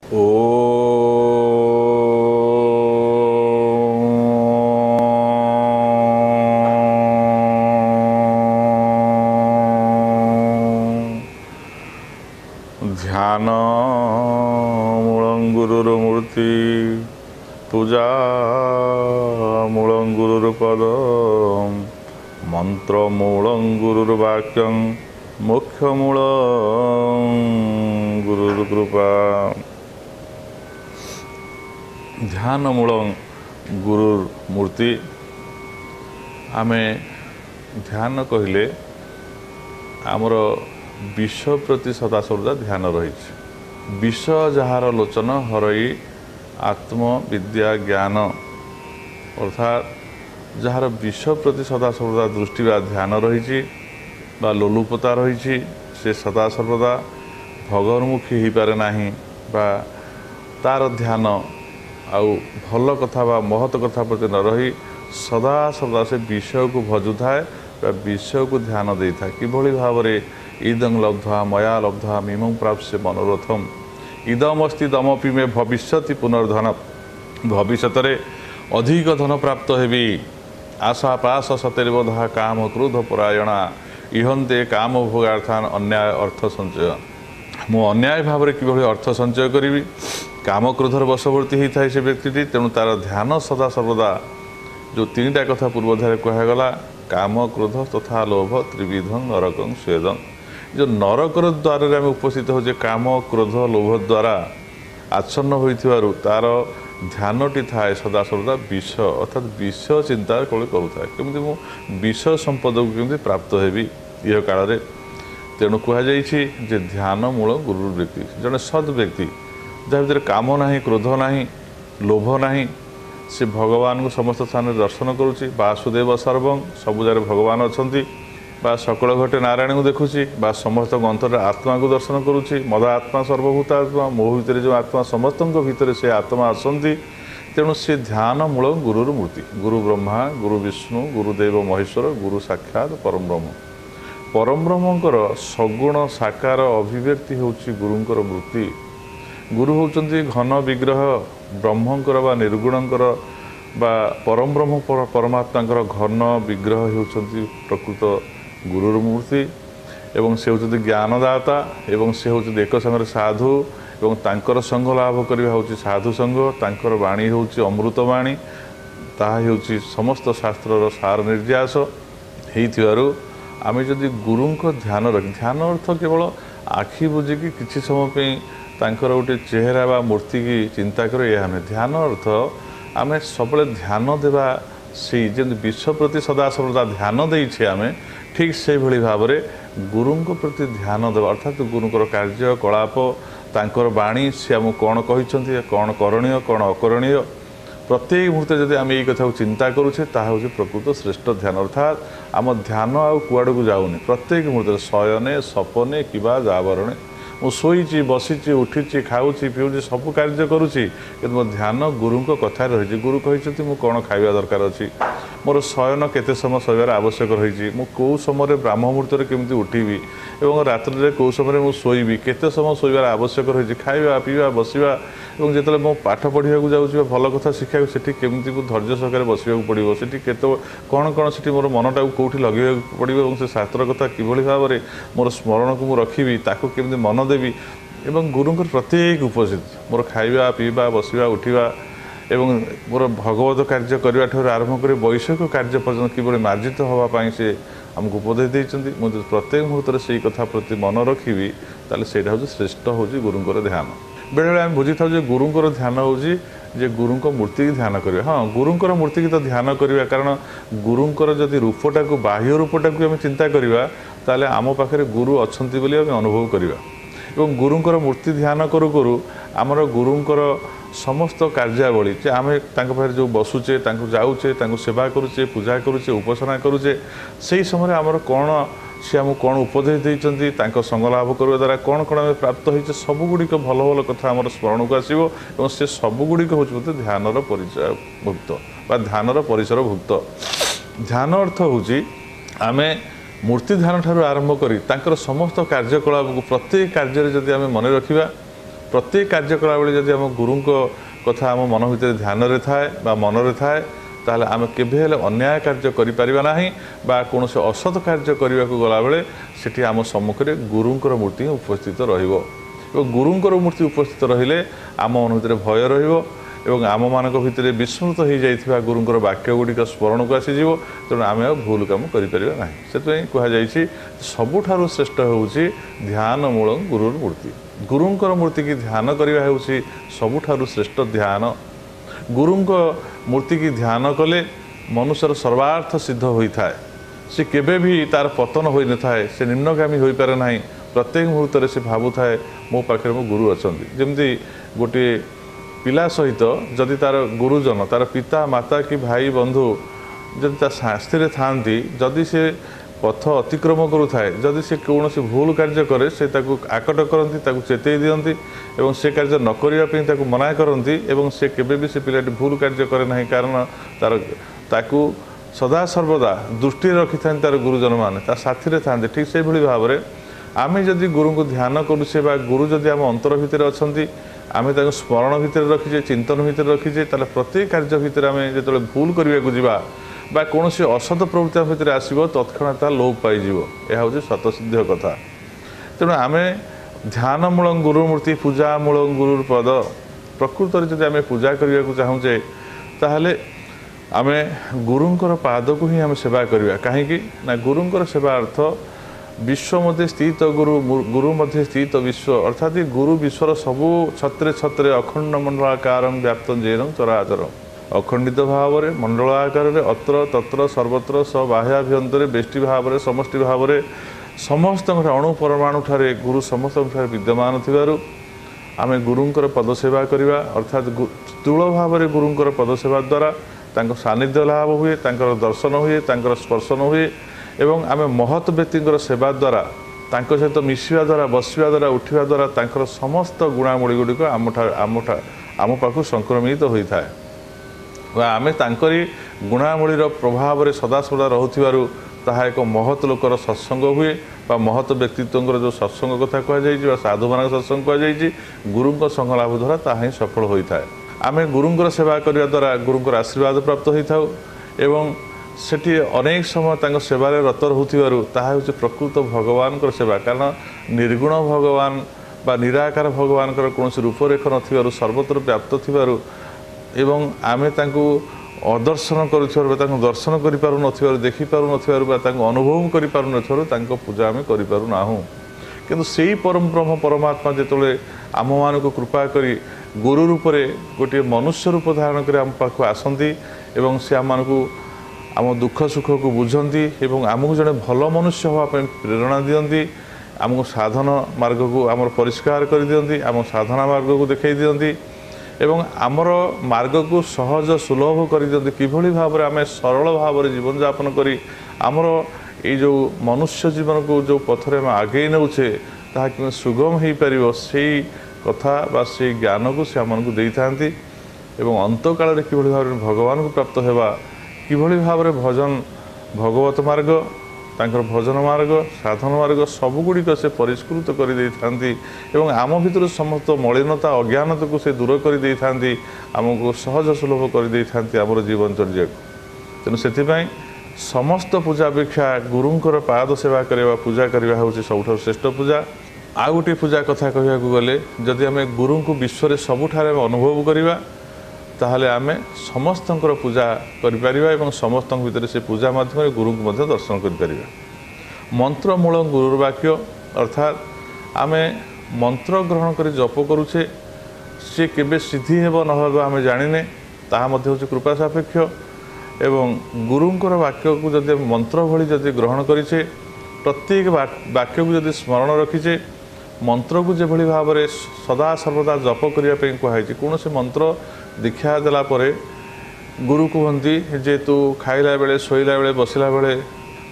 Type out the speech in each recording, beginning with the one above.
ओ ध्यान मूलं गुरुर्मूर्ति पूजा मूलं गुरुर्पदम् मंत्र मूलं गुरुर्वाक्यं मोक्ष मूलं गुरुर्कृपा। ध्यान मूलं गुरुर्मूर्ति आमे ध्यान कहले आमर विश्व प्रति सदा सर्वदा ध्यान रही। विश्व जार लोचन हरई आत्म विद्या ज्ञान अर्थात जार विश्व प्रति सदा सर्वदा दृष्टि बा ध्यान रही बा लोलुपता रही से सदा सर्वदा भगवन्मुखी हो पारे नहीं बा तार ध्यान आउ भल कथा बा महत कथा प्रति न रही सदा सदा से विषय को भजुए विषय को ध्यान दे था किभली भाव में इदं लब्ध्वा मया लब्ध्वा मिमं प्राप्स्य मनोरथम इदमस्ति दमपि मे भविष्यति पुनर्धन भविष्यत अधिक धन प्राप्त हेबी आशा पाश सतेर्बोधा काम क्रोध परायणा इहंते काम भोगार्थान अन्याय अर्थ संचय मु अन्याय भाव में किभली अर्थ संचय करी काम क्रोधर वशवर्ती होता है से व्यक्ति तेणु तार ध्यान सदा सर्वदा जो तीनटा कथा पूर्वधारे कहगला काम क्रोध तथा लोभ त्रिविधं नरकं स्वेदं जो नरकर द्वार आम उपस्थित हो काम क्रोध लोभ द्वारा आच्छन्न हो तार ध्यानटी थाए सदा सर्वदा विष अर्थात विष चिंता कले करूए केमी मु विष संपद को केमी प्राप्त हेबी यह काल में तेणु कहुई ध्यान मूल गुरु व्यक्ति जड़े सद व्यक्ति जहाँ भर काम ना क्रोध ना लोभ ना से भगवान को समस्त स्थान दर्शन करुँची वासुदेव सर्वं सबुजारे भगवान अच्छा बा सकल घटे नारायण को देखुची बा समस्त अंतर आत्मा को दर्शन करुँची मद आत्मा सर्वभूत आत्मा मो भितर जो आत्मा समस्त भितर से आत्मा आसती तेणु से ध्यान मूल गुरुर्मूर्ति गुरु ब्रह्मा गुरु विष्णु गुरुदेव महेश्वर गुरु साक्षात परम ब्रह्म परम ब्रह्मंकर सगुण साकार अभिव्यक्ति होची गुरुंकर मूर्ति गुरु होचंती घन विग्रह ब्रह्मंकर बा निर्गुणंकर बा परम ब्रह्म परमात्मांकर घन विग्रह होचंती प्रकृत गुरुर मूर्ति एवं से होचंती ज्ञानदाता एवं से होचंती एक संगे साधु एवं तांकर संग लाभ करबा होची साधु संग तांकर वाणी होची अमृतवाणी ताहा होची समस्त शास्त्रर सार निर्यास हेइथिबारु आमे जदि गुरुंको ध्यान रख ध्यान अर्थ केवल आखि बुझिकी किछि समय पे तांकर गोटे चेहरा बा मूर्ति की चिंता कर यह नुहे ध्यान अर्थ आमे सब ध्यान देवा से जमी विश्व प्रति सदा सर्वदा ध्यान देछे आमे ठीक से भली भाव में गुरुंको प्रति ध्यान देवा अर्थात गुरुंकर कार्यकलाप तांकर वाणी से आम कौन कही कौन करणीय कौन अकरणीय प्रत्येक मुहूर्ते जब आम यही कथा चिंता करुचे ताहा प्रकृत श्रेष्ठ ध्यान अर्थात आम ध्यान आउ कुआड़ को जाऊनी प्रत्येक मुहूर्ते शयने सपने किबा जावरणे मु शोची बसी उठी खाऊँगी पीऊँगी सब कार्य करुँची कि मो ध्यान गुरु कथा रही गुरु कही मु कौन खाଇବା दरकार अच्छी मोर शयन केते समय शोबार आवश्यक रही मु कौ समय ब्राह्म मुहूर्त केमी उठीबी और रात्रि कौ समय मु शोबी केते समय शोबार आवश्यक रही खाଇବା पीवा बसवा और जिते मो पाठ पढ़ा जाऊँगी भल कथा शिक्षा से केमी धैर्य सहकार बसवाक पड़ो से कौन कौन से मोर मनटा कौटी लगे पड़ो से शास्त्र कथा किभली भाव में मोर स्मरण को मुझे रखी ताकू केमी मन देवी एवं गुरुंकर प्रत्येक उपस्थिति मोर खाଇବା पीवा बसवा उठा एवं मोर भगवत कार्य करने ठार आरंभ कर वैषयिक कार्य पर्यटन किभली मार्जित हाँपाई से आमको उपदेश देते मुझे प्रत्येक मुहूर्त से कथा प्रति मन रखी ताले सेटा हूँ श्रेष्ठ हूँ गुरुंकर ध्यान बेले बेले आम बुझी था गुरुंकर ध्यान हूँ जे गुरुंक मूर्ति की ध्यान करिया हाँ गुरुंकर मूर्ति की तो ध्यान करिया कारण गुरुंकर जदि रूपटा को बाह्य रूपटा को आम चिंता करिया ताले आम पाखे गुरु अछंती बोली आम अनुभव करिया एवं गुरुंकर मूर्ति ध्यान करू करू आमर गुरुंकर समस्त कार्यावली जे आम पाखे जो बसुचे जाऊे सेवा करुचे पूजा करुचे उपासना करुचे से समय आमर कौन सी आमको कौन उपदेश देते संग लाभ करने द्वारा कौन कौन आम प्राप्त हो सबुगुड़िक भल भल कथा आम स्मरण को आसो और से सबुगुड़िक हूँ ध्यान परिचय भुक्त बा ध्यान परिसर भुक्त ध्यान अर्थ हूँ आम मूर्ति ध्यान ठार आरंभ करी समस्त कार्यकलाप को प्रत्येक कार्य जदि आम मन रखा प्रत्येक कार्य कला बेले जदि आम गुरु कथा आम मन भितर ध्यान रे थाए बा मन रे थाए ताहले आम केबे हेले अन्याय कार्य करि परिबा नाही बा कोनोसे असत कार्य करबा को गला बेले सेठी आम सम्मुख रे गुरुंकर मूर्ति उपस्थित रहिबो एवं गुरुंकर मूर्ति उपस्थित रहिले आम मन भितर भय रहिबो एवं आम मान भितर विस्मृत हो जाइथिबा गुरुंकर वाक्य गुड़िक स्मरण को आसीजिवो तेणु आम भूल काम करिपरिबा नाही सेतै कुहा जाइछि सबुठारु श्रेष्ठ होउछि ध्यान मूलं गुरुर मूर्ति गुरुंकर मूर्ति की ध्यान करबा होउछि सबुठारु श्रेष्ठ ध्यान गुरुंक मूर्ति की ध्यान कले मनुष्यर सर्वार्थ सिद्ध होइथाय से केबे भी तार पतन होई न थाए से निम्नगामी होई पारे नाही प्रत्येक मुहूर्त से भावु थाए मो पाखे मो गुरु अछंती जेमती गोटे पिला सहित जदि तार गुरुजन तार पिता माता कि भाई बंधु जदि ता शास्त्री थांती जदि से पथ अतिक्रम करुए जदि से कौन भूल कार्य करे से ताकू आकट करती ताकू चेतई दियंती एवं से कार्य न करने ताकू मना करती एवं से केबे भी से पिलाटी भूल कार्य करे नहीं कारण तार ताकू सदा सर्वदा दृष्टि रखि था तार गुरुजन मान ता साथी रे थांते ठीक से भली भाव में आमे जदि गुरु को ध्यान करुचे बा गुरु जदि आम अंतर भितर अछंती आमे ताको स्मरण भितर रखीचे चिंतन भितर रखीचे ताले प्रत्येक कार्य भितर आमे जेतले भूल करबा को जिबा बा कौन से असत प्रवृत्ति भितर आसो तत्क्षणात लोप पाइज यह हूँ स्वतसिद्ध कथा तेणु आम ध्यान मूल गुरुमूर्ति पूजा मूल गुरुर पद प्रकृत में जब आम पूजा करने को चाहूचे ताहले आम गुरुंकर पाद को ही आम सेवा करवा कहीं ना गुरुंकर सेवा अर्थ विश्व मध्य स्थित गुरु मध्य स्थित विश्व अर्थात गुरु विश्वर सबू छत्रे छत्रे अखंड मंडलाकार व्याप्त जैन चराचर अखंडित भाव में मंडल आकार में अत्र तत्र सर्वत्र बाह्याभ्यंतर बेष्टि भाव में समष्टि भाव में समस्त अणु परमाणु ठारे गुरु समस्त विद्यमान थिबारु आमे गुरुंकर पद सेवा करवा अर्थात स्थूल भाव में गुरुंकर पद सेवा द्वारा तांको सानिध्य लाभ हुए तांकर दर्शन हुए तांकर स्पर्शन हुए एवं आमे महत व्यक्ति सेवा द्वारा तांको सहित मिसिवा द्वारा बसिवा द्वारा उठिवा द्वारा तांकर समस्त गुणामूली गुड़िक आम पाखु संक्रमित होता है आमे तांकरी गुणामूलीर प्रभाव में सदा सदा रोथिबारु ताहा एक महत लोकर सत्संग हुए बा महत व्यक्तित्व जो सत्संग कथा कहुई साधु मान सत्संग कहुई गुरुंक संग लाभ द्वारा ताहा ही सफल होता है आमे गुरुंकर सेवा करने द्वारा गुरुंकर आशीर्वाद प्राप्त होता एवं सेठी अनेक समय तांको सेवारे रत रहूथिबारु ताहा होछि प्रकृत भगवान सेवा कारण निर्गुण भगवान बा निराकार भगवान कौन रूपरेख नथिबारु सर्वत्र व्याप्त थिबारु एवं आमे तांको अदर्शन करूथिबारु दर्शन करि पारु नथिबारु देखि पारु नथिबारु बा तांको अनुभव करि पारु नथिबारु तांको पूजा आमे करि पारु नाहु किंतु सेही परम ब्रह्म परमात्मा जेतले आम मानक कृपा करी गुरु रूप में गोटे मनुष्य रूप धारण कर आम पाखु आसती एवं से आम मानक आम दुख सुख को बुझंती एवं आमको जड़े भल मनुष्य होगापी प्रेरणा दियंती आमको साधन मार्ग को आम परिष्कार कर दियंती आम साधना मार्ग को देखा दियंती एवं आमर मार्ग को सहज सुलभ कर दियंती किभली भाव में आम सरल भाव में जीवन यापन करी आमर ये जो मनुष्य जीवन को जो पथरे आम आगे नौचे ताहा कि सुगम हो पार से कथा बा से ज्ञान को से आम दे था एवं अंत काल किभली भाव में भगवान को प्राप्त होगा किभली भाव में भजन भगवत मार्ग तांकर भजन मार्ग साधन मार्ग सबुगुड़िक से परिष्कृत कर दे था एवं आम भीतर समस्त मलिनता अज्ञानता को से दूर कर दे था आमको सहज सुलभ कर दे था आमर जीवनचर्या को तेणु से समस्त पूजा अपेक्षा गुरुंकर पाद सेवा करवा पूजा करवा हूँ सबुठ श्रेष्ठ पूजा आ गोटे पूजा कथा कहवा गले जदि आम गुरु को विश्व में सबुठारे अनुभव करवा ताहले आमे समस्त पूजा करिपरिबा समस्त भितर से पूजा माध्यम गुरु को मध्य दर्शन करिपरिबा मंत्र मूल गुरुर्वाक्य अर्थात आमे मंत्र ग्रहण कर जप करुचे सी केबे सिद्धि हेब न हेब आमे जानिने ताहा मध्य होछि कृपा सापेक्ष एवं गुरुंकर वाक्य को जदि मंत्र भली जदि ग्रहण करिचे प्रत्येक वाक्य को जदि स्मरण रखीचे मंत्र को जो भाव में सदा सर्वदा जप करने कहुई कौन से मंत्र दीक्षा देला परे गुरु कहती जे तू खाइला बेले शोला बेले बसला बेले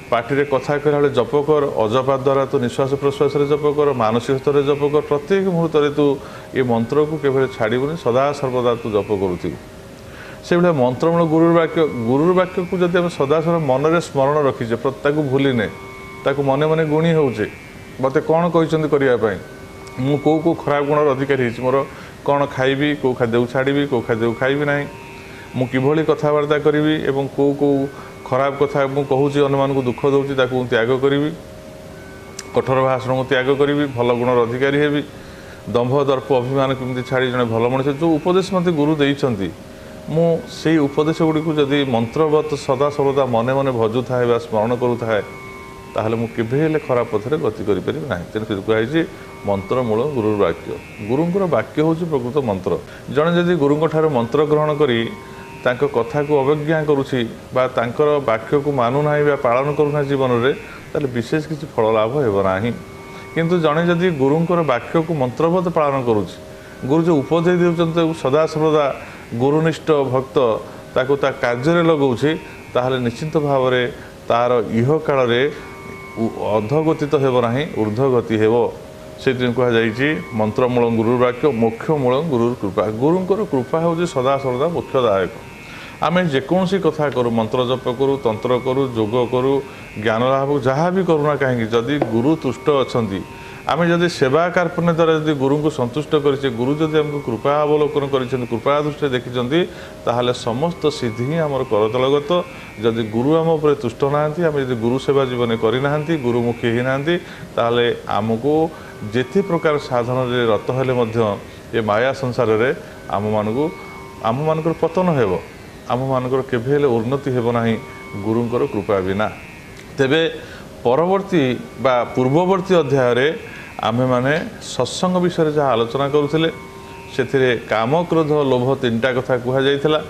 पार्टी कथा कहला बेले जप कर अजपा द्वारा तू निश्वास प्रश्वास जप कर मानसिक स्तर जप कर प्रत्येक मुहूर्त तू ये मंत्र को केवल छाड़बुनि सदा सर्वदा तू जप करूँ से भाई मंत्रमूल गुरुर्वाक्य को जब सदा सर्व मन में स्मरण रखीचे भूलिने ताकू मने मने गुणी होचे मते कौन कहते करने ମୁଁ କେଉଁ କେଉଁ ଖରାପ ଗୁଣର ଅଧିକାରୀ ହେଇଛି, ମୋର କ'ଣ ଖାଇବି, କେଉଁ ଖାଦ୍ୟକୁ ଛାଡ଼ିବି, କେଉଁ ଖାଦ୍ୟକୁ ଖାଇବି ନାହିଁ, ମୁଁ କିଭଳି କଥାବାର୍ତ୍ତା କରିବି ଏବଂ କେଉଁ କେଉଁ ଖରାପ କଥା ମୁଁ କହୁଛି ଅନ୍ୟମାନଙ୍କୁ ଦୁଃଖ ଦେଉଛି ତାକୁ ମୁଁ ତ୍ୟାଗ କରିବି, କଠୋର ଭାଷଣକୁ ତ୍ୟାଗ କରିବି, ଭଲ ଗୁଣର ଅଧିକାରୀ ହେବି, ଦମ୍ଭ ଦର୍ପ ଅଭିମାନ କେମିତି ଛାଡ଼ି ଜଣେ ଭଲ ମଣିଷ, ଯେଉଁ ଉପଦେଶ ମୋତେ ଗୁରୁ ଦେଇଛନ୍ତି ମୁଁ ସେଇ ଉପଦେଶ ଗୁଡ଼ିକୁ ଯଦି ମନ୍ତ୍ରବତ ସଦାସର୍ବଦା ମନେ ମନେ ଭଜୁଥାଏ ବା ସ୍ମରଣ କରୁଥାଏ ତାହେଲେ ମୁଁ କେବେ ହେଲେ ଖରାପ ପଥରେ ଗତି କରିପାରିବି ନାହିଁ। ତେଣୁ ସେ କୁହାଯାଇଛି ମନ୍ତ୍ର ମୂଳ ଗୁରୁର ବାକ୍ୟ। ଗୁରୁଙ୍କର ବାକ୍ୟ ହେଉଛି ପ୍ରକୃତ ମନ୍ତ୍ର। ଜଣେ ଯଦି ଗୁରୁଙ୍କ ଠାରୁ ମନ୍ତ୍ର ଗ୍ରହଣ କରି ତାଙ୍କ କଥାକୁ ଅବଜ୍ଞା କରୁଛି ବା ତାଙ୍କର ବାକ୍ୟକୁ ମାନୁନାହିଁ ବା ପାଳନ କରୁନାହିଁ ଜୀବନରେ, ତାହେଲେ ବିଶେଷ କିଛି ଫଳ ଲାଭ ହେବ ନାହିଁ। କିନ୍ତୁ ଜଣେ ଯଦି ଗୁରୁଙ୍କର ବାକ୍ୟକୁ ମନ୍ତ୍ରବତ ପାଳନ କରୁଛି, ଗୁରୁ ଯେଉଁ ଉପଦେଶ ଦେଉଛନ୍ତି ତାକୁ ସଦାସର୍ବଦା ଗୁରୁନିଷ୍ଠ ଭକ୍ତ ତାକୁ ତା କାର୍ଯ୍ୟରେ ଲଗାଉଛି, ତାହେଲେ ନିଶ୍ଚିତ ଭାବରେ ତାର ଇହ କାଳରେ ଅଧଗତି ତ ହେବ ନାହିଁ, ଊର୍ଦ୍ଧ୍ୱଗତି ହେବ। ସେଥିପାଇଁ କୁହାଯାଇଛି ମନ୍ତ୍ରମୂଳ ଗୁରୁର ବାକ୍ୟ, ମୋକ୍ଷ ମୂଳ ଗୁରୁର କୃପା। ଗୁରୁଙ୍କର କୃପା ହେଉଛି ସଦାସର୍ବଦା ମୋକ୍ଷଦାୟକ। ଆମେ ଯେକୌଣସି କଥା କରୁ, ମନ୍ତ୍ର ଜପ କରୁ, ତନ୍ତ୍ର କରୁ, ଯୋଗ କରୁ, ଜ୍ଞାନ ଲାଭ ଯାହା ବି କରୁନା କାହିଁକି, ଯଦି ଗୁରୁ ତୁଷ୍ଟ ଅଛନ୍ତି, ଆମେ ଯଦି ସେବା କାର୍ପଣ୍ୟ ଦ୍ୱାରା ଯଦି ଗୁରୁଙ୍କୁ ସନ୍ତୁଷ୍ଟ କରିଛେ, ଗୁରୁ ଯଦି ଆମକୁ କୃପା ଅବଲୋକନ କରିଛନ୍ତି, କୃପା ଦୃଷ୍ଟିରେ ଦେଖିଛନ୍ତି, ତାହେଲେ ସମସ୍ତ ସିଦ୍ଧି ହିଁ ଆମର କରତଳଗତ। ଯଦି ଗୁରୁ ଆମ ଉପରେ ତୁଷ୍ଟ ନାହାନ୍ତି, ଆମେ ଯଦି ଗୁରୁ ସେବା ଜୀବନରେ କରିନାହାନ୍ତି, ଗୁରୁମୁଖୀ ହେଇନାହାନ୍ତି, ତାହେଲେ ଆମକୁ ଯେତେ ପ୍ରକାର ସାଧନରେ ରତ ହେଲେ ମଧ୍ୟ ଏ ମାୟା ସଂସାରରେ ଆମମାନଙ୍କର ପତନ ହେବ, ଆମମାନଙ୍କର କେବେ ହେଲେ ଉନ୍ନତି ହେବ ନାହିଁ ଗୁରୁଙ୍କର କୃପା ବିନା। ତେବେ ପରବର୍ତ୍ତୀ ବା ପୂର୍ବବର୍ତ୍ତୀ ଅଧ୍ୟାୟରେ ଆମେମାନେ ସତ୍ସଙ୍ଗ ବିଷୟରେ ଯାହା ଆଲୋଚନା କରୁଥିଲେ, ସେଥିରେ କାମ, କ୍ରୋଧ, ଲୋଭ ତିନିଟା କଥା କୁହାଯାଇଥିଲା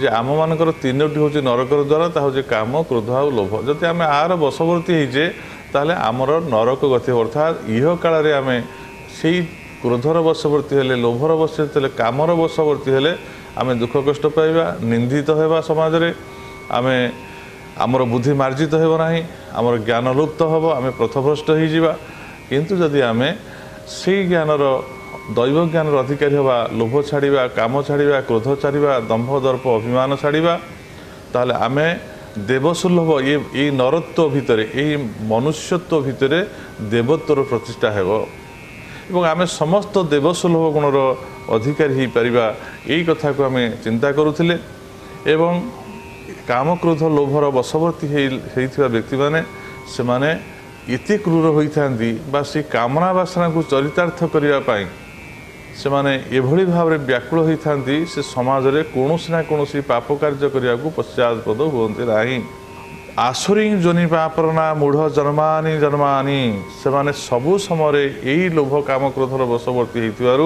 ଯେ ଆମମାନଙ୍କର ତିନୋଟି ହେଉଛି ନରକର ଦ୍ୱାର, ତାହା ହେଉଛି କାମ, କ୍ରୋଧ ଆଉ ଲୋଭ। ଯଦି ଆମେ ଆର ବଶବର୍ତ୍ତୀ ହେଇଛେ ତାହେଲେ ଆମର ନରକ ଗତି ହେବ। ଅର୍ଥାତ୍ ଇହ କାଳରେ ଆମେ ସେଇ କ୍ରୋଧର ବଶବର୍ତ୍ତୀ ହେଲେ, ଲୋଭର ବଶବର୍ତ୍ତୀ ହେଲେ, କାମର ବଶବର୍ତ୍ତୀ ହେଲେ ଆମେ ଦୁଃଖ କଷ୍ଟ ପାଇବା, ନିନ୍ଦିତ ହେବା ସମାଜରେ, ଆମର ବୁଦ୍ଧି ମାର୍ଜିତ ହେବ ନାହିଁ, ଆମର ଜ୍ଞାନ ଲୁପ୍ତ ହେବ, ଆମେ ପଥଭ୍ରଷ୍ଟ ହେଇଯିବା। କିନ୍ତୁ ଯଦି ଆମେ ସେଇ ଜ୍ଞାନର ଦୈବ ଜ୍ଞାନର ଅଧିକାରୀ ହେବା, ଲୋଭ ଛାଡ଼ିବା, କାମ ଛାଡ଼ିବା, କ୍ରୋଧ ଛାଡ଼ିବା, ଦମ୍ଭ ଦର୍ପ ଅଭିମାନ ଛାଡ଼ିବା, ତାହେଲେ ଆମେ ଦେବସୁଲଭ ଏଇ ନରତ୍ୱ ଭିତରେ, ଏଇ ମନୁଷ୍ୟତ୍ୱ ଭିତରେ ଦେବତ୍ୱର ପ୍ରତିଷ୍ଠା ହେବ ଏବଂ ଆମେ ସମସ୍ତ ଦେବସୁଲଭ ଗୁଣର ଅଧିକାରୀ ହୋଇପାରିବା। ଏଇ କଥାକୁ ଆମେ ଚିନ୍ତା କରୁଥିଲେ ଏବଂ କାମ, କ୍ରୋଧ, ଲୋଭର ବଶବର୍ତ୍ତୀ ହେଇଥିବା ବ୍ୟକ୍ତିମାନେ ସେମାନେ ଏତେ କ୍ରୂର ହୋଇଥାନ୍ତି ବା ସେ କାମନା ବାସନାକୁ ଚରିତାର୍ଥ କରିବା ପାଇଁ ସେମାନେ ଏଭଳି ଭାବରେ ବ୍ୟାକୁଳ ହୋଇଥାନ୍ତି, ସେ ସମାଜରେ କୌଣସି ନା କୌଣସି ପାପ କାର୍ଯ୍ୟ କରିବାକୁ ପଶ୍ଚାତପଦ ହୁଅନ୍ତି ନାହିଁ। ଆସୁରୀ ଯୋନି ପାପରନା ମୂଢ଼ ଜନ୍ମାନି ଜନ୍ମାନି, ସେମାନେ ସବୁ ସମୟରେ ଏଇ ଲୋଭ କାମ କ୍ରୋଧର ବଶବର୍ତ୍ତୀ ହେଇଥିବାରୁ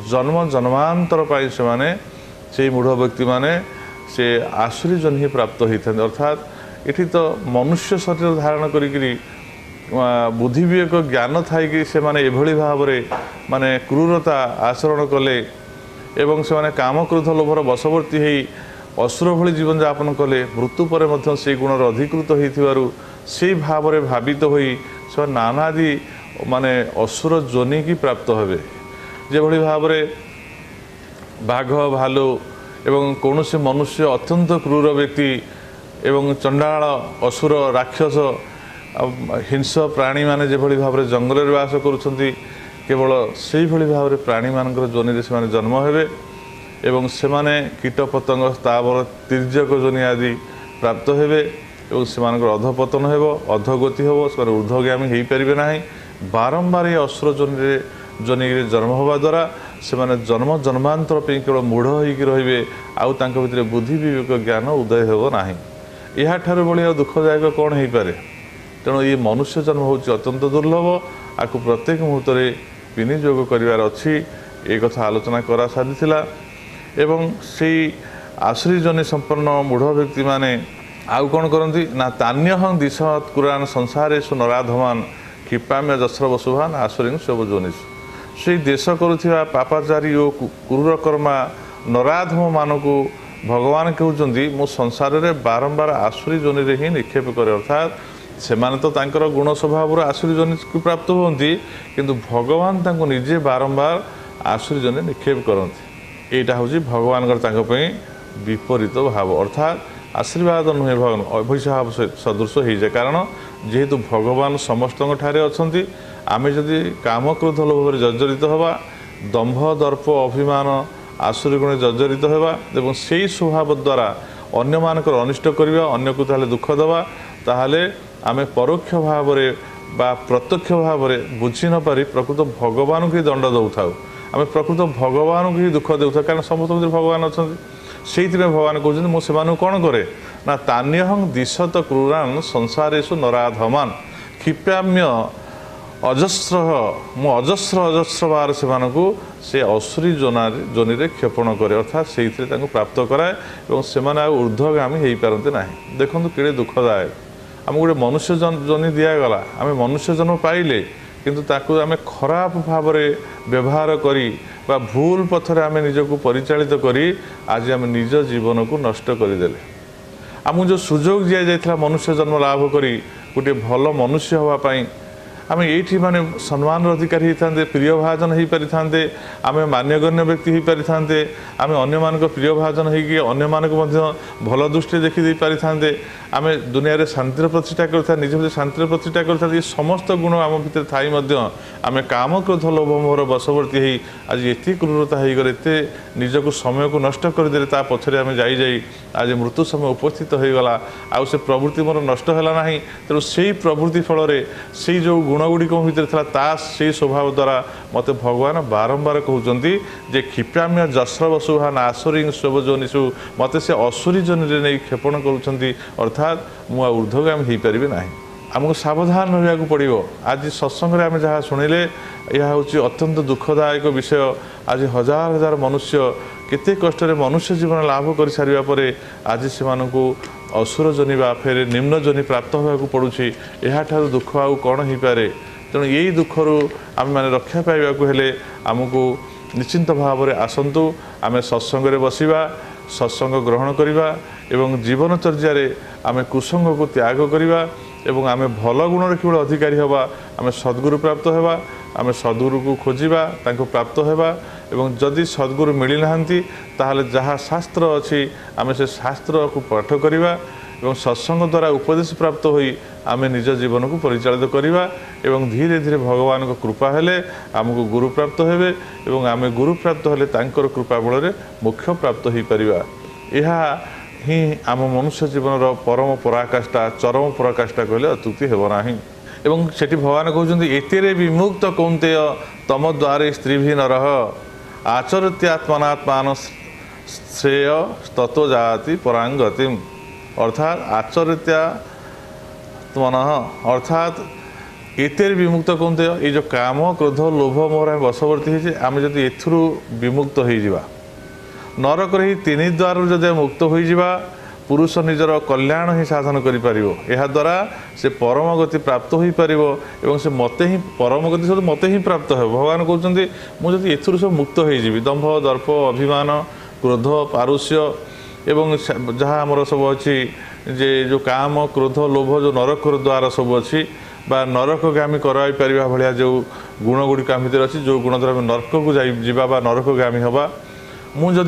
ଜନ୍ମ ଜନ୍ମାନ୍ତର ପାଇଁ ସେମାନେ ସେଇ ମୂଢ଼ ବ୍ୟକ୍ତିମାନେ ସେ ଆସୁରୀ ଜନ୍ମ ହିଁ ପ୍ରାପ୍ତ ହୋଇଥାନ୍ତି। ଅର୍ଥାତ୍ ଏଠି ତ ମନୁଷ୍ୟ ଶରୀର ଧାରଣ କରିକିରି ବୁଦ୍ଧି ବିବେକ ଜ୍ଞାନ ଥାଇକି ସେମାନେ ଏଭଳି ଭାବରେ କ୍ରୂରତା ଆଚରଣ କଲେ ଏବଂ ସେମାନେ କାମ, କ୍ରୋଧ, ଲୋଭର ବଶବର୍ତ୍ତୀ ହେଇ ଅସୁର ଭଳି ଜୀବନଯାପନ କଲେ। ମୃତ୍ୟୁ ପରେ ମଧ୍ୟ ସେଇ ଗୁଣର ଅଧିକୃତ ହୋଇଥିବାରୁ ସେଇ ଭାବରେ ଭାବିତ ହୋଇ ସେମାନେ ନାନାଦି ଅସୁର ଯୋନିକି ପ୍ରାପ୍ତ ହେବେ। ଯେଭଳି ଭାବରେ ବାଘ, ଭାଲୁ ଏବଂ କୌଣସି ମନୁଷ୍ୟ ଅତ୍ୟନ୍ତ କ୍ରୂର ବ୍ୟକ୍ତି ଏବଂ ଚଣ୍ଡାଳ, ଅସୁର, ରାକ୍ଷସ, ହିଂସ ପ୍ରାଣୀମାନେ ଯେଭଳି ଭାବରେ ଜଙ୍ଗଲରେ ବାସ କରୁଛନ୍ତି, କେବଳ ସେଇଭଳି ଭାବରେ ପ୍ରାଣୀମାନଙ୍କର ଯୋନିରେ ସେମାନେ ଜନ୍ମ ହେବେ ଏବଂ ସେମାନେ କୀଟ ପତଙ୍ଗ, ସ୍ଥାବର, ତିର୍ଯ୍ୟକ ଯୋନି ଆଦି ପ୍ରାପ୍ତ ହେବେ ଏବଂ ସେମାନଙ୍କର ଅଧପତନ ହେବ, ଅଧଗତି ହେବ, ସେମାନେ ଊର୍ଦ୍ଧ୍ୱଗାମୀ ହୋଇପାରିବେ ନାହିଁ। ବାରମ୍ବାର ଏ ଅସୁର ଯୋନିରେ ଜନ୍ମ ହେବା ଦ୍ୱାରା ସେମାନେ ଜନ୍ମ ଜନ୍ମାନ୍ତର ପାଇଁ କେବଳ ମୂଢ଼ ହୋଇକି ରହିବେ, ଆଉ ତାଙ୍କ ଭିତରେ ବୁଦ୍ଧି ବିବେକ ଜ୍ଞାନ ଉଦୟ ହେବ ନାହିଁ। ଏହାଠାରୁ ଭଳି ଆଉ ଦୁଃଖଦାୟକ କ'ଣ ହୋଇପାରେ? ତେଣୁ ଏ ମନୁଷ୍ୟ ଜନ୍ମ ହେଉଛି ଅତ୍ୟନ୍ତ ଦୁର୍ଲଭ, ଆକୁ ପ୍ରତ୍ୟେକ ମୁହୂର୍ତ୍ତରେ ବିନିଯୋଗ କରିବାର ଅଛି। ଏ କଥା ଆଲୋଚନା କରାସାରିଥିଲା ଏବଂ ସେଇ ଆସୁରୀ ଯୋନି ସମ୍ପନ୍ନ ମୂଢ଼ ବ୍ୟକ୍ତିମାନେ ଆଉ କ'ଣ କରନ୍ତି ନା ତାନ୍ୟହଂ ଦିଶତ୍ କୁରାନ୍ ସଂସାରେଷୁ ନରାଧମାନ୍ କ୍ଷିପାମ୍ୟ ଯସ୍ର ବସୁଭାନ୍ ଆସୁରୀଂ ସବୁ ଯୋନିଷୁ। ସେଇ ଦେଶ କରୁଥିବା ପାପାଚାରୀ ଓ କ୍ରୂର କର୍ମା ନରାଧମମାନଙ୍କୁ ଭଗବାନ କହୁଛନ୍ତି ମୁଁ ସଂସାରରେ ବାରମ୍ବାର ଆସୁରୀ ଯୋନିରେ ହିଁ ନିକ୍ଷେପ କରେ। ଅର୍ଥାତ୍ ସେମାନେ ତ ତାଙ୍କର ଗୁଣ ସ୍ୱଭାବରୁ ଆସୁରୀ ଯୋନିକୁ ପ୍ରାପ୍ତ ହୁଅନ୍ତି, କିନ୍ତୁ ଭଗବାନ ତାଙ୍କୁ ନିଜେ ବାରମ୍ବାର ଆସୁରୀ ଯୋନି ନିକ୍ଷେପ କରନ୍ତି। ଏଇଟା ହେଉଛି ଭଗବାନଙ୍କର ତାଙ୍କ ପାଇଁ ବିପରୀତ ଭାବ, ଅର୍ଥାତ୍ ଆଶୀର୍ବାଦ ନୁହେଁ, ଅଭିଶାପ ସଦୃଶ ହେଇଯାଏ। କାରଣ ଯେହେତୁ ଭଗବାନ ସମସ୍ତଙ୍କ ଠାରେ ଅଛନ୍ତି आमे जदि काम क्रोध लोभରେ जर्जरित हवा दंभ दर्प अभिमान आसुरी गुण जर्जरित हवा एवं सेही स्वभाव द्वारा अन्य मानकर अनिष्ट करवा अन्य को ताले दुख देवा ताहले आमे परोक्ष भाव बा प्रत्यक्ष भाव बुझी न पारी प्रकृत भगवान को ही दंड दौ थाउ आमे प्रकृत भगवान को ही दुख देउ था कारण समस्त भगवान अच्छा से भगवान कहते मुझे कौन करे ना तान्यहं दिशत क्रूरान संसारेषु नराधमान क्षिप्याम्य अजस्र मु अजस्र अजस्र बार से असुरी जोनि रे क्षेपण करे अर्थात से प्राप्त कराए और से ऊर्ध्वगामी हो पारती ना देखो कि दुखदायक आम गोटे मनुष्य जोनि दिगला आम मनुष्य जन्म पाइले किंतु ताकू आम खराब भाव व्यवहार करी बा भूल पथरे आम निजको परिचालित करी आज आम निज जीवन को नष्ट करदेले आमको जो सुजोग दि जाइए मनुष्य जन्म लाभ करी गोटे भल मनुष्य होगापाई आम ये माने सम्मान अधिकारी होता प्रिय भाजन हो पारि था आम मान्यगण्य व्यक्ति हो पारि था आम अन्य मान प्रिय भाजन होन्य मान भल दृष्टि देखी पारि था आम दुनिया रे शांतिर प्रतिष्ठा करता निज भर शांतिर प्रतिष्ठा करता ये समस्त गुण आम भितर थी आम काम क्रोध लोभ मोहर बशवर्ती हो आज ये क्रूरता हो गले एत निजक समय को नष्ट करदे ता पछरे आम जाई आज मृत्यु समय उपस्थित हो गला आउ से प्रवृत्ति मोर नष्ट है ना तेणु से प्रवृत्ति फल से जो गुणगुड़िक मो भर था से स्वभाव द्वारा मत भगवान बारंबार कहते जे क्षिप्याम्य जस्र वसुहा नासुरी स्वजोनिषु मत से असुरी जोनि नहीं क्षेपण कर मुआ ऊर्ध्वगामी हो पारि ना आमको सावधान रहा पड़ो आज सत्संग आम जहाँ शुणिले यह हूँ अत्यंत दुखदायक विषय आज हजार हजार मनुष्य केते कष्ट मनुष्य जीवन लाभ कर सारा पर आज से असुर जोनि बा फेर निम्न जोनि प्राप्त होगा पड़ुछि यहाँ दुख आउ कौन हो पारे तेणु यही दुखरू आम मैंने रक्षा पाइबा हेले आमको निश्चिंत भाव में आसतु आम सत्संग बसिबा सत्संग ग्रहण करवा एवं जीवनचर्या आम कुसंग को त्याग करवा एवं आम भल गुण केवल अधिकारी हवा आम सद्गुरु प्राप्त होगा आम सद्गुरु को खोजा तांको प्राप्त होगा एवं जदि सद्गुरु मिली नाहंती ताहले जहाँ शास्त्र अच्छी आम से शास्त्र को पाठ करवा एवं सत्संग द्वारा उपदेश प्राप्त होई आम निज जीवन को परिचालित करवा एवं धीरे धीरे भगवान को कृपा हेले आमको गुरु प्राप्त हेबे एवं आम गुरु प्राप्त हेले तांकर कृपा बल मोक्ष प्राप्त हो पारिबा यह ही आम मनुष्य जीवन परम पराकाष्ठा चरम पराकाष्ठा कहले अत्युक्ति हेब नाही एवं सेठी भगवान कहते एतेरे विमुक्त कौंतेय तम द्वारे स्त्री भी नरह आचरित्यात्मनात्मान श्रेय तत्व जाति परांगतिम अर्थात आचरित्यात्मन अर्थात एतेर विमुक्त कौंतेय ये जो काम क्रोध लोभ मोहर आम बशवर्ती आम जब एथुरु विमुक्त हो जावा नरक ही तीन द्वार जदि मुक्त हो जावा पुरुष निजर कल्याण ही साधन करा से परम गति प्राप्त हो पार एवं से मते ही परम गति सब मते ही प्राप्त हो भगवान कहते मुझे एथुरु सब मुक्त हो दंभ दर्प अभिमान क्रोध पारुष्य एवं जहाँ आमर सब अच्छी जे जो काम क्रोध लोभ जो नरक द्वार सब अच्छी बा नरकगामी कराई पारिबा भलिया जो गुण गुड़िक आम भर अच्छी जो गुण द्वारा नरक को जावा नरकगामी हवा मुझे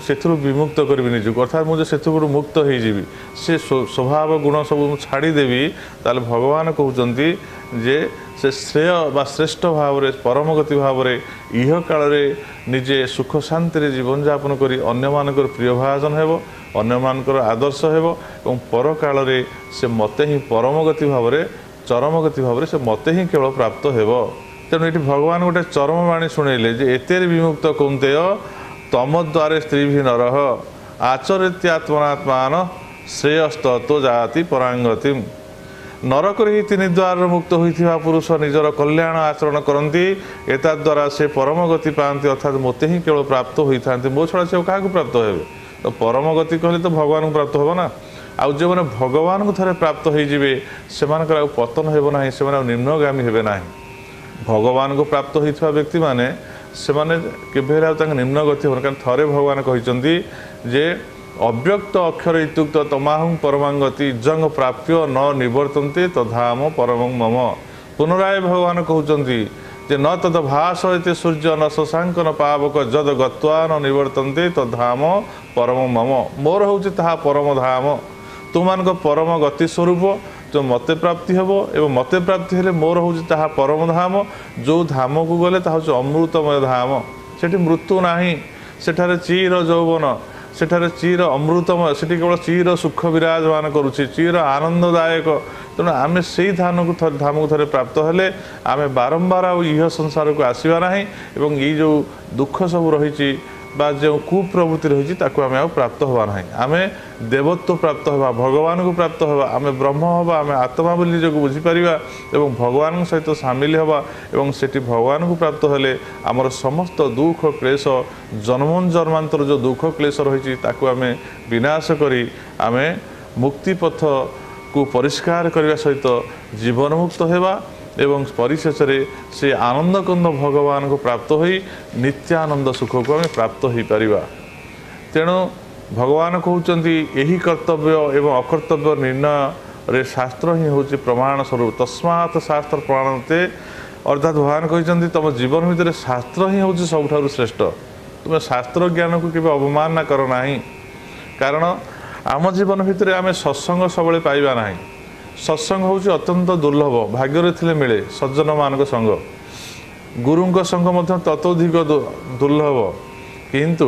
से विमुक्त करी निजुक अर्थात मुझे से मुक्त हो से स्वभाव गुण सब छाड़देवी ताल भगवान कहते जे से श्रेय बा श्रेष्ठ भाव में परम गति भाव में इह काल निजे सुख शांति जीवन यापन कर अन्य प्रिय भाजन हो अन्य आदर्श हो पर काल से मते ही परम गति भाव में चरम गति भाव से मते ही केवल प्राप्त हो तेणु ये भगवान गोटे चरम बाणी शुणेले जे एतेर विमुक्त कौंतेय तम द्वारे स्त्री भी नरह आचरित्यात्मनात्मान श्रेयस्तत्व जाति परांगतिम नरक ही तीन द्वार मुक्त होता पुरुष निजर कल्याण आचरण करती एता द्वारा से परम गति पाती अर्थात मते ही केवल प्राप्त होता मो छड़ा से क्या प्राप्त हे तो परम गति कहले तो भगवान को प्राप्त हो ना आउ जो मैंने भगवान को थे प्राप्त होइजिबे सेमानकर पतन हेब ना से निम्नगामी हेबे ना भगवान को प्राप्त होता व्यक्ति माने से निम्न गति हो कारण थे भगवान कहते जे अव्यक्त अक्षर इत्युक्त तमाहुं परमांगति जंग प्राप्य न निवर्तन्ते तधाम परमं मम पुनराय भगवान कहते जे न तद भासयते सूर्य न शशांक न पावक जद गत्वा न निवर्तन्ते तधाम परमं मम मोर हूँ ता परम धाम तुम परम गति स्वरूप तो मते प्राप्ति हम एवं मते प्राप्ति हेले मोर हूँ ताहा परम धाम जो धाम को गले ताहा हूँ अमृतमय धाम सेठी मृत्यु नाही सेठारे चीर यौवन सेठारे चीर अमृतमय सेठी केवल चीर सुख विराजमान करुच्ची चीर आनंददायक तेणु आम से धाम को थे प्राप्त हेले आम बारंबार आह संसार को आसवा ना एवं ये जो दुख सब रही बा जो कुप्रवृत्ति रही आम प्राप्त हवा ना आम देवत्व प्राप्त हवा भगवान को प्राप्त हवा आम ब्रह्म हवा आम आत्मा बोली निजक बुझीपर एवं भगवान सहित सामिल हवा एवं सेठी भगवान को प्राप्त हेले आमर समस्त दुख क्लेश जन्म जन्मांतर जो दुख क्लेश रही आम विनाश करी आम मुक्ति पथ को परिष्कार करने सहित जीवन मुक्त होगा एवं परिशेष से आनंदकंद भगवान को प्राप्त हो नित्यानंद सुख को आम प्राप्त हो पार तेणु भगवान कहते यही कर्तव्य एवं अकर्तव्य निर्णय रे शास्त्र ही हूँ प्रमाण स्वरूप तस्मात् शास्त्र प्रमाणते अर्थात भगवान कहते तुम जीवन भितर शास्त्र ही हूँ सबुठ श्रेष्ठ तुम शास्त्र ज्ञान को केवल अवमानना कर ना कारण आम जीवन भितर आम सत्संग सब पाइबा ना सत्संग हूँ अत्यंत दुर्लभ भाग्य थे मिले सज्जन मान संग गुरु संग ततोधिक दुर्लभ किंतु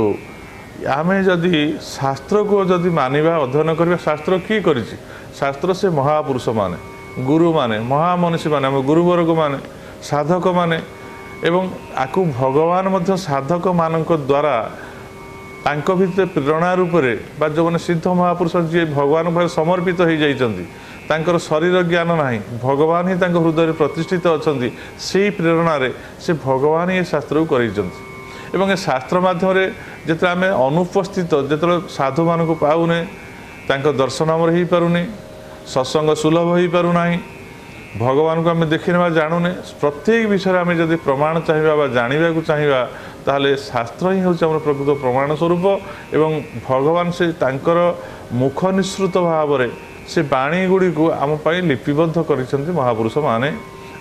आम जदि शास्त्र को जदि मानिबा अध्ययन करबा शास्त्र की करिछि शास्त्र से महापुरुष माने गुरु माने महामनीषी माने आम गुरुवर्ग माने साधक माने एवं आकु भगवान मध्य साधक मानक द्वारा तांको भितर प्रेरणा रूप में जो मैंने सिद्ध महापुरुष जी भगवान भाव समर्पित हो जाइछन्ति तांकर शरीर ज्ञान नाही भगवान ही तांको हृदय प्रतिष्ठित अछन्ति से प्रेरणा रे से भगवान ये शास्त्र को करिछन्ति एवं ए शास्त्र माध्यम जिते आम अनुपस्थित जो साधु मान को पाऊने दर्शन आमर हो पारुनी सत्संग सुलभ हो पारुना भगवान को आम देखने जानूने प्रत्येक विषय आम जब प्रमाण चाहिए जानवा को चाहिए ताहले शास्त्र ही हूँ आम प्रकृत प्रमाण स्वरूप एवं भगवान से तांकर मुख निसृत भाव से बाणी गुड़ी को आम लिपिबद्ध कर महापुरुष माने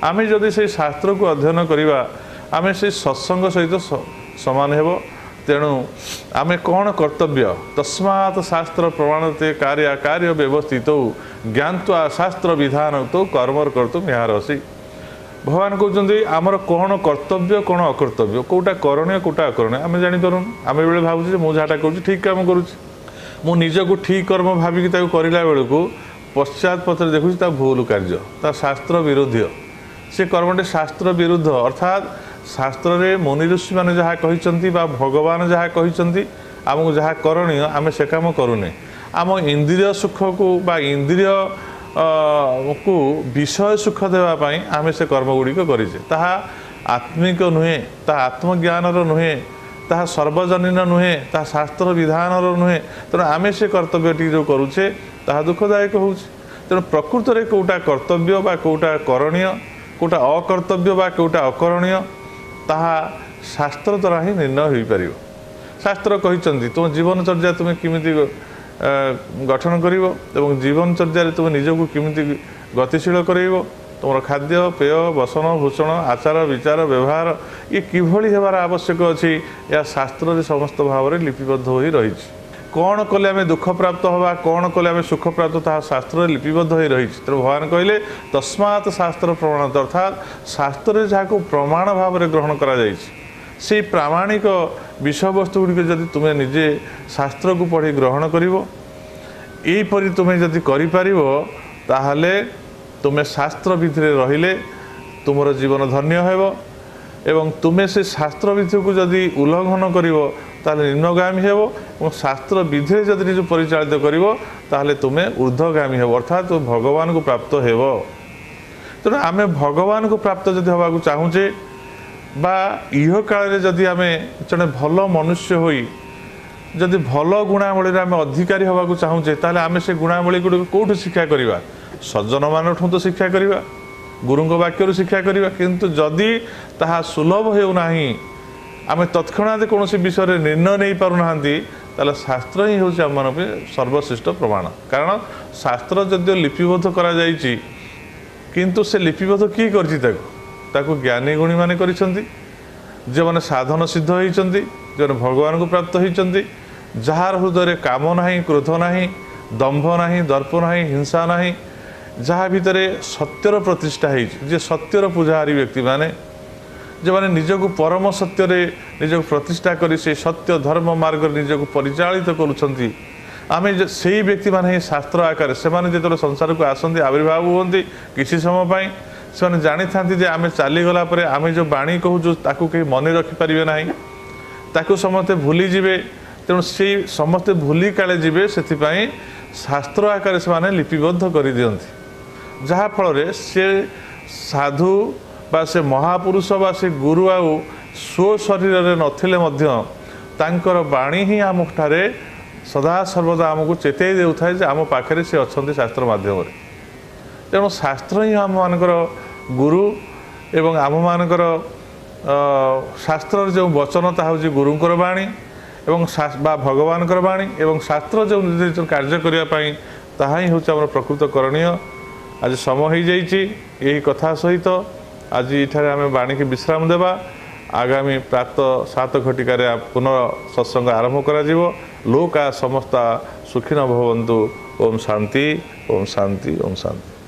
आम जदि से शास्त्र को अध्ययन करवा आम से सत्संग सहित समान हेब तेणु आमे कौन कर्तव्य तस्मात् शास्त्र प्रमाणते कार्य कार्य व्यवस्थित ज्ञात्वा शास्त्र विधान तो कर्म कर्तुम यारसी भगवान कहते आमर कौन कर्तव्य कौन अकर्तव्य कौटा करणीय कौटा अकरणीय आम जापर आम बेले भावुँ मुझे जहाँटा करुँच ठीक काम करुँच निजक ठीक कर्म भाविक करला बेलू पश्चात पत्र देखुची भूल कार्य शास्त्र विरोधी से कर्मटे शास्त्र विरुद्ध अर्थात शास्त्र रे मुनि ऋषि मैंने जहाँ कहते भगवान जहाँ कहते आमको जहाँ करणीय आम से कम करूने आम इंद्रिय सुख को बा इंद्रिय को विषय सुख देवाई आम से कर्म गुड़िक करेचे ताहा आत्मिक नुहे ता आत्मज्ञान नुहे ताहा सर्वजनीन नुहे ता शास्त्र विधान नुहे तेणु आम से कर्तव्य जो करुचे ताहा दुखदायक हो तेणु प्रकृत में कौटा कर्तव्य बा कौटा करणीय कौटा अकर्तव्य बा कौटा अकरणीय ताहा शास्त्र द्वारा ही निर्णय हो पार शास्त्र कहते तुम जीवनचर्या तुम्हें किमिति गठन कर जीवनचर्या तुम निजक किमिति गतिशील कर तुम खाद्य पेय बसन भूषण आचार विचार व्यवहार ये किभली हेबार आवश्यक अच्छी या शास्त्र रे समस्त भाव में लिपिबद्ध हो रही कौन कले आम दुख प्राप्त हवा कौन कले आम सुख प्राप्त ताहा शास्त्र लिपिबद्ध हो रही तेणु भगवान कहले तस्मात् शास्त्र प्रमाण अर्थात शास्त्र जहाँ प्रमाण भाव में ग्रहण करा से प्रामाणिक विषय वस्तु गुड़िक जदि तुम्हें निजे शास्त्र को पढ़ी ग्रहण कर तुम्हें जदि करें तुम्हें शास्त्र विधि रहिले तुमर जीवन धन्य हेब एवं तुम्हें से शास्त्र विधि को जदि उल्लंघन कर निम्नगामी हेब और शास्त्र विधि जदि निज परिचालित कर तुम्हें ऊर्ध्वगामी हेब अर्थात तुम भगवान को प्राप्त हेब तेणु आम भगवान को प्राप्त जदि हवा चाहूचे बा इह काल जदि आम जड़े भल मनुष्य होई जदि भल गुणावली आम अधिकारी हवा चाहूचे ताले आम से गुणावली गुड़ कौटू शिक्षा करवा सज्जन मान तो शिक्षा करवा गुरु वाक्य शिक्षा करवा किंतु जदि ताहा सुलभ होना आम तत्क्षणात कौन विषय निर्णय नहीं पारना ताले शास्त्र ही हूँ आम मान सर्वश्रेष्ठ प्रमाण कारण शास्त्र जदिव लिपिबद्ध करा जाइछि किंतु से लिपिबद्ध किए करताको ज्ञानी गुणी माने करिसेंती जो मैंने साधन सिद्ध होती जो भगवान को प्राप्त होती जार हृदय काम ना क्रोध ना दंभ ना दर्प ना हिंसा ना जहाँ भितर सत्यर प्रतिष्ठा है जे सत्यर पूजारी व्यक्ति माने जो मैंने निजक परम सत्य निजक प्रतिष्ठा कर सत्य धर्म मार्ग निजक परिचालित करुँच आम से व्यक्ति माने शास्त्र आकार से जो संसार को आसती आविर्भाव होती किसी समय से जानी था आम चलीगला आम जो बाणी कहूँ ताकू कहीं मन रखिपारे ना ताकू समस्ते भूलीजे तेणु से समस्ते भूली काले जी से शास्त्र आकार से लिपिबद्ध कर दिखती जहाँफल से साधु बा से महापुरुष बा से गुरु आउ स्व शरीर नथिले मध्य तांकर बाणी ही आम ठारे सदा सर्वदा आमको चेतई देउथाय जे आम पाखरे से अच्छे शास्त्र माध्यम तेणु शास्त्र ही आम मानकर गुरु एवं आम मानकर शास्त्र जो वचन ता हूँ गुरुंकर बाणी एवं बा भगवानकर बाणी एवं शास्त्र जो कार्य करने ताहा ही हूँ आम प्रकृत करणीय आज समय हो जाइए यही कथा सहित आज ये आम बाणी की विश्राम देवा आगामी प्रातः 7 घटिकार पुनः सत्संग आरंभ करा लोका समस्ता सुखिन भवन्तु। ओम शांति ओम शांति ओम शांति।